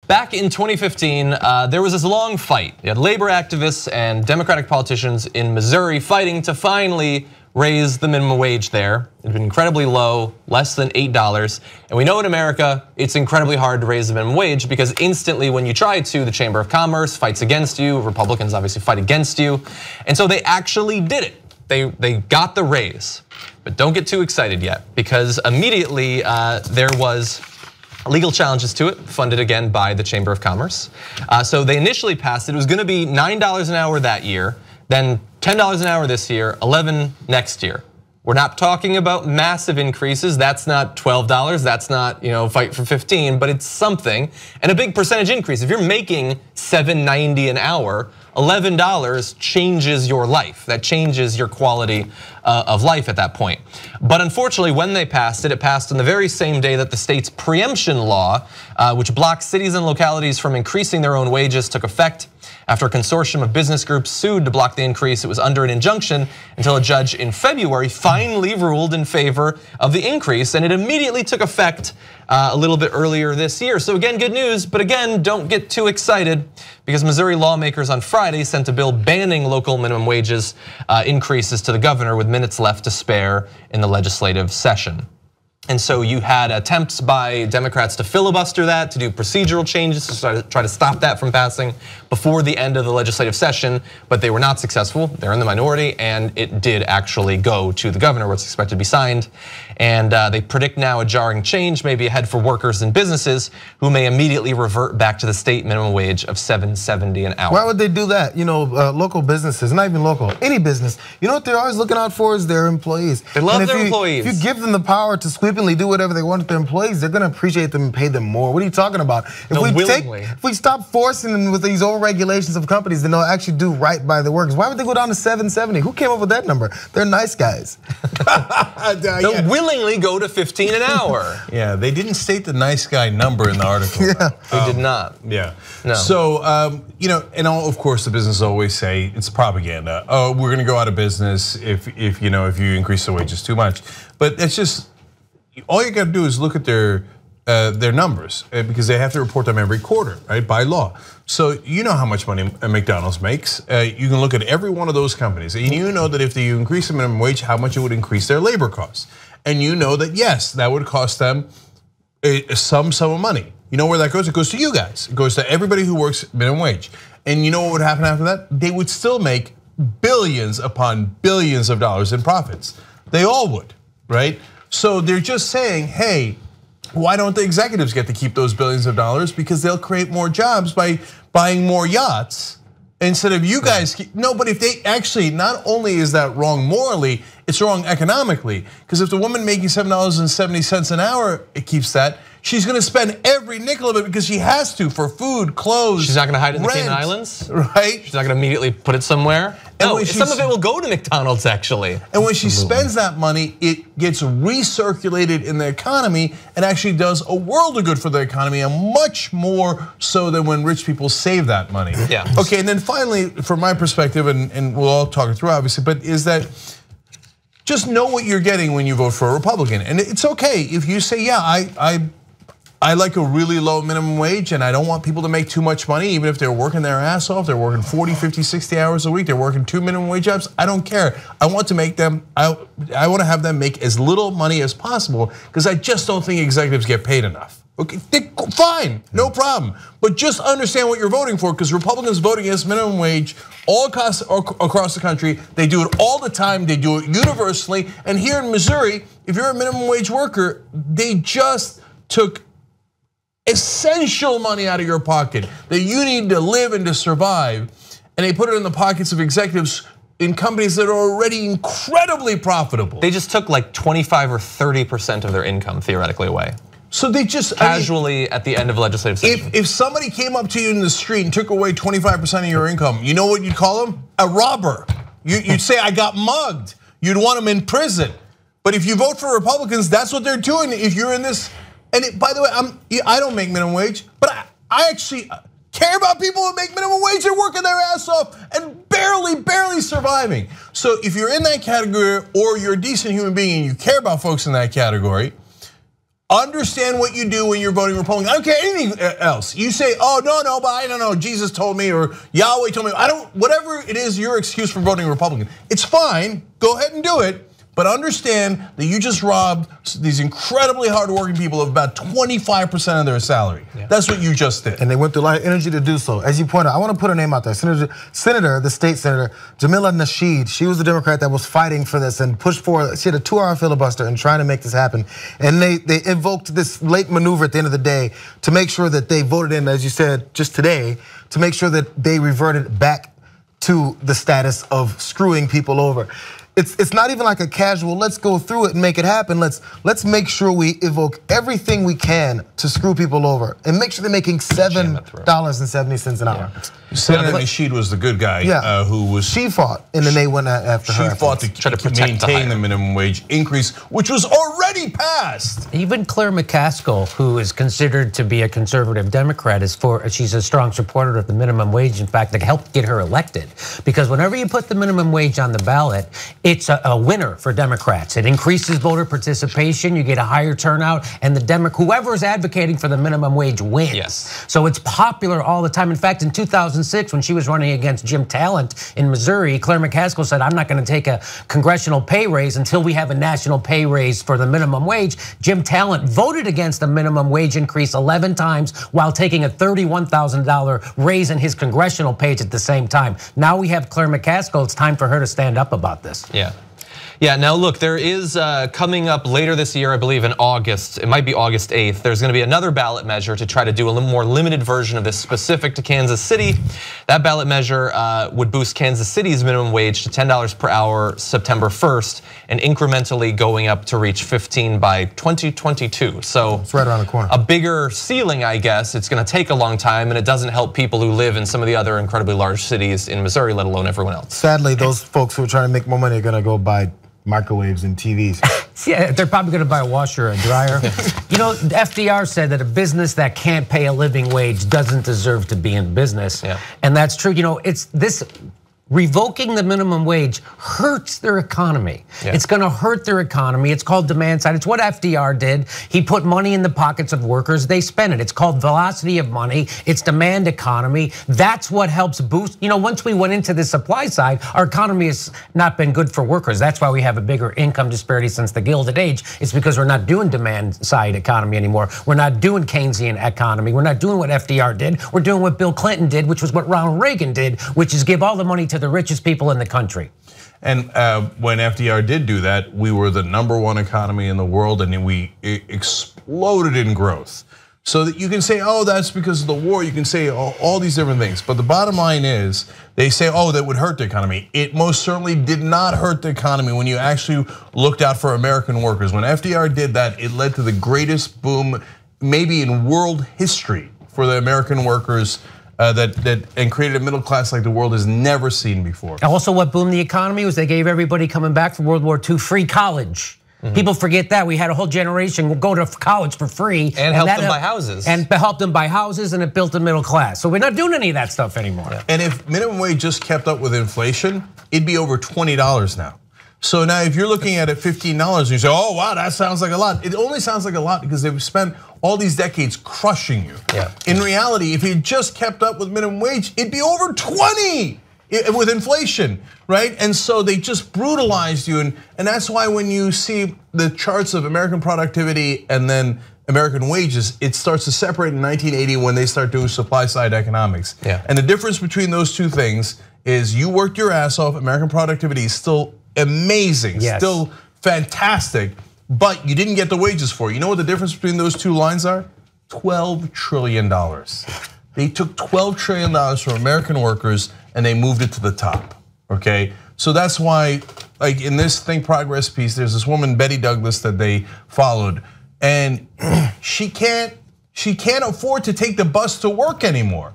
Back in 2015, there was this long fight. You had labor activists and Democratic politicians in Missouri fighting to finally raise the minimum wage there. It had been incredibly low, less than $8. And we know in America, it's incredibly hard to raise the minimum wage because instantly when you try to, the Chamber of Commerce fights against you. Republicans obviously fight against you. And so they actually did it. They got the raise. But don't get too excited yet because immediately there was legal challenges to it, funded again by the Chamber of Commerce. So they initially passed it. It was gonna be $9 an hour that year, then $10 an hour this year, $11 next year. We're not talking about massive increases. That's not $12. That's not fight for 15, but it's something and a big percentage increase. If you're making $7.90 an hour, $11 changes your life. That changes your quality of life at that point. But unfortunately, when they passed it, it passed on the very same day that the state's preemption law, which blocks cities and localities from increasing their own wages, took effect. After a consortium of business groups sued to block the increase, it was under an injunction until a judge in February finally ruled in favor of the increase, and it immediately took effect a little bit earlier this year. So again, good news, but again, don't get too excited because Missouri lawmakers on Friday sent a bill banning local minimum wages increases to the governor with minutes left to spare in the legislative session. And so you had attempts by Democrats to filibuster that, to do procedural changes to try to stop that from passing before the end of the legislative session, but they were not successful. They're in the minority, and it did actually go to the governor where it's expected to be signed. And they predict now a jarring change, maybe ahead for workers and businesses who may immediately revert back to the state minimum wage of $7.70 an hour. Why would they do that? Local businesses, not even local, any business. You know what they're always looking out for is their employees. They love their employees. If you give them the power to sweepingly do whatever they want with their employees, they're gonna appreciate them and pay them more. What are you talking about? If we stop forcing them with these old regulations of companies, then they'll actually do right by the workers. Why would they go down to $7.70? Who came up with that number? They're nice guys. They'll willingly go to 15 an hour. Yeah, they didn't state the nice guy number in the article. Yeah, they did not. Yeah. No. So and of course the businesses always say it's propaganda. Oh, we're going to go out of business if you increase the wages too much. But it's just all you got to do is look at their numbers because they have to report them every quarter, right, by law. So you know how much money McDonald's makes. You can look at every one of those companies, and you know that if you increase the minimum wage, how much it would increase their labor costs. And you know that yes, that would cost them some sum of money. You know where that goes? It goes to you guys. It goes to everybody who works minimum wage. And you know what would happen after that? They would still make billions upon billions of dollars in profits. They all would, right? So they're just saying, hey, why don't the executives get to keep those billions of dollars? Because they'll create more jobs by buying more yachts instead of you guys. No, but if they actually, not only is that wrong morally, it's wrong economically. Because if the woman making $7.70 an hour keeps that, she's gonna spend every nickel of it because she has to for food, clothes. She's not gonna hide it in the Cayman Islands, right? She's not gonna immediately put it somewhere. No, some of it will go to McDonald's actually. And when she spends that money, it gets recirculated in the economy and actually does a world of good for the economy, and much more so than when rich people save that money. Yeah. Okay, and then finally, from my perspective, and we'll all talk it through obviously, but is that just know what you're getting when you vote for a Republican. And it's okay if you say, yeah, I like a really low minimum wage and I don't want people to make too much money, even if they're working their ass off, they're working 40, 50, 60 hours a week, they're working 2 minimum wage jobs. I don't care. I want to make them, I want to have them make as little money as possible because I just don't think executives get paid enough. Okay, fine, no problem. But just understand what you're voting for because Republicans voting against minimum wage all across the country. They do it all the time, they do it universally. And here in Missouri, if you're a minimum wage worker, they just took essential money out of your pocket that you need to live and to survive, and they put it in the pockets of executives in companies that are already incredibly profitable. They just took like 25 or 30% of their income theoretically away. So they just casually at the end of legislative session. If somebody came up to you in the street and took away 25% of your income, you know what you'd call them? A robber. You'd say I got mugged. You'd want them in prison. But if you vote for Republicans, that's what they're doing. If you're in this. And by the way, I don't make minimum wage, but I actually care about people who make minimum wage. They're working their ass off and barely surviving. So if you're in that category or you're a decent human being and you care about folks in that category, Understand what you do when you're voting Republican. I don't care anything else. You say, oh, no, but I don't know, Jesus told me or Yahweh told me. Whatever it is, your excuse for voting Republican. It's fine, go ahead and do it. But understand that you just robbed these incredibly hardworking people of about 25% of their salary. Yeah. That's what you just did. And they went through a lot of energy to do so. As you pointed out, I want to put her name out there. The state senator, Jamilah Nasheed, she was the Democrat that was fighting for this and pushed for, she had a 2-hour filibuster and trying to make this happen. And they invoked this late maneuver at the end of the day to make sure that they voted in, as you said just today, to make sure that they reverted back to the status of screwing people over. It's not even like a casual, let's go through it and make it happen. Let's make sure we evoke everything we can to screw people over and make sure they're making $7.70 an hour. Yeah. Senator Nasheed was the good guy she fought, and then they went after her. She fought to try to maintain the minimum wage increase, which was already passed. Even Claire McCaskill, who is considered to be a conservative Democrat, she's a strong supporter of the minimum wage. In fact, that helped get her elected, because whenever you put the minimum wage on the ballot, it's a winner for Democrats. It increases voter participation, you get a higher turnout, and whoever is advocating for the minimum wage wins. Yes. So it's popular all the time. In fact, in 2006, when she was running against Jim Talent in Missouri, Claire McCaskill said, I'm not gonna take a congressional pay raise until we have a national pay raise for the minimum wage. Jim Talent voted against the minimum wage increase 11 times while taking a $31,000 raise in his congressional page at the same time. Now we have Claire McCaskill, it's time for her to stand up about this. Yeah, now look, there is coming up later this year, I believe in August, it might be August 8th, there's gonna be another ballot measure to try to do a little more limited version of this specific to Kansas City. That ballot measure would boost Kansas City's minimum wage to $10 per hour September 1st and incrementally going up to reach 15 by 2022. So it's right around the corner. A bigger ceiling, I guess. It's gonna take a long time and it doesn't help people who live in some of the other incredibly large cities in Missouri, let alone everyone else. Sadly, those folks who are trying to make more money are gonna go buy microwaves and TVs. Yeah, they're probably gonna buy a washer or a dryer. You know, FDR said that a business that can't pay a living wage doesn't deserve to be in business. And that's true. You know, it's this. Revoking the minimum wage hurts their economy. It's gonna hurt their economy. It's called demand side. It's what FDR did. He put money in the pockets of workers, they spent it. It's called velocity of money. It's demand economy. That's what helps boost. You know, once we went into the supply side, our economy has not been good for workers. That's why we have a bigger income disparity since the Gilded Age. It's because we're not doing demand side economy anymore. We're not doing Keynesian economy. We're not doing what FDR did. We're doing what Bill Clinton did, which was what Ronald Reagan did, which is give all the money to the richest people in the country. And when FDR did do that, we were the #1 economy in the world and we exploded in growth. So that you can say, oh, that's because of the war. You can say all these different things. But the bottom line is, they say, oh, that would hurt the economy. It most certainly did not hurt the economy when you actually looked out for American workers. When FDR did that, it led to the greatest boom maybe in world history for the American workers. And created a middle class like the world has never seen before. Also, what boomed the economy was they gave everybody coming back from World War II free college. People forget that. We had a whole generation go to college for free. And helped them buy houses. And helped them buy houses, and it built the middle class. So we're not doing any of that stuff anymore. And if minimum wage just kept up with inflation, it'd be over $20 now. So now if you're looking at it $15 and you say, oh wow, that sounds like a lot. It only sounds like a lot because they've spent all these decades crushing you. In reality, if it just kept up with minimum wage, it'd be over 20 with inflation, right? And so they just brutalized you. And that's why when you see the charts of American productivity and then American wages, it starts to separate in 1980 when they start doing supply side economics. And the difference between those two things is you worked your ass off, American productivity is still amazing, still fantastic, but you didn't get the wages for it. You know what the difference between those two lines are? $12 trillion. They took $12 trillion from American workers and they moved it to the top, okay? So that's why, like in this Think Progress piece, there's this woman, Betty Douglas, that they followed, and she can't afford to take the bus to work anymore.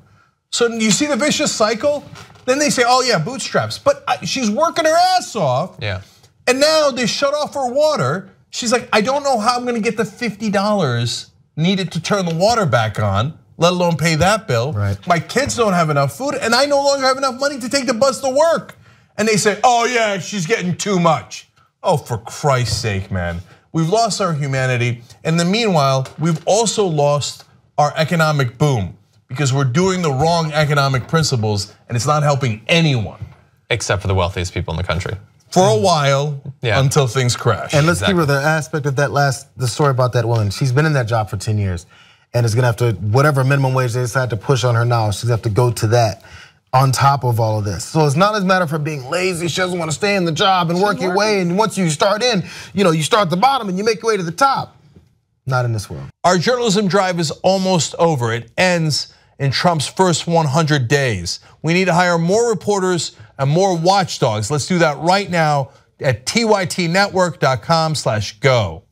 So you see the vicious cycle? Then they say, oh yeah, bootstraps, but she's working her ass off. And now they shut off her water. She's like, I don't know how I'm gonna get the $50 needed to turn the water back on, let alone pay that bill. My kids don't have enough food, and I no longer have enough money to take the bus to work. And they say, oh yeah, she's getting too much. Oh, for Christ's sake, man. we've lost our humanity. And in the meanwhile, we've also lost our economic boom because we're doing the wrong economic principles and it's not helping anyone. Except for the wealthiest people in the country. For a while, until things crash. And let's keep with the aspect of the story about that woman. She's been in that job for 10 years and is gonna have to, whatever minimum wage they decide to push on her now, she's gonna have to go to that on top of all of this. So it's not as a matter of her being lazy, she doesn't wanna stay in the job and work your way, and once you start in, you start at the bottom and you make your way to the top. Not in this world. Our journalism drive is almost over. It ends in Trump's first 100 days. We need to hire more reporters and more watchdogs. Let's do that right now at tytnetwork.com/go.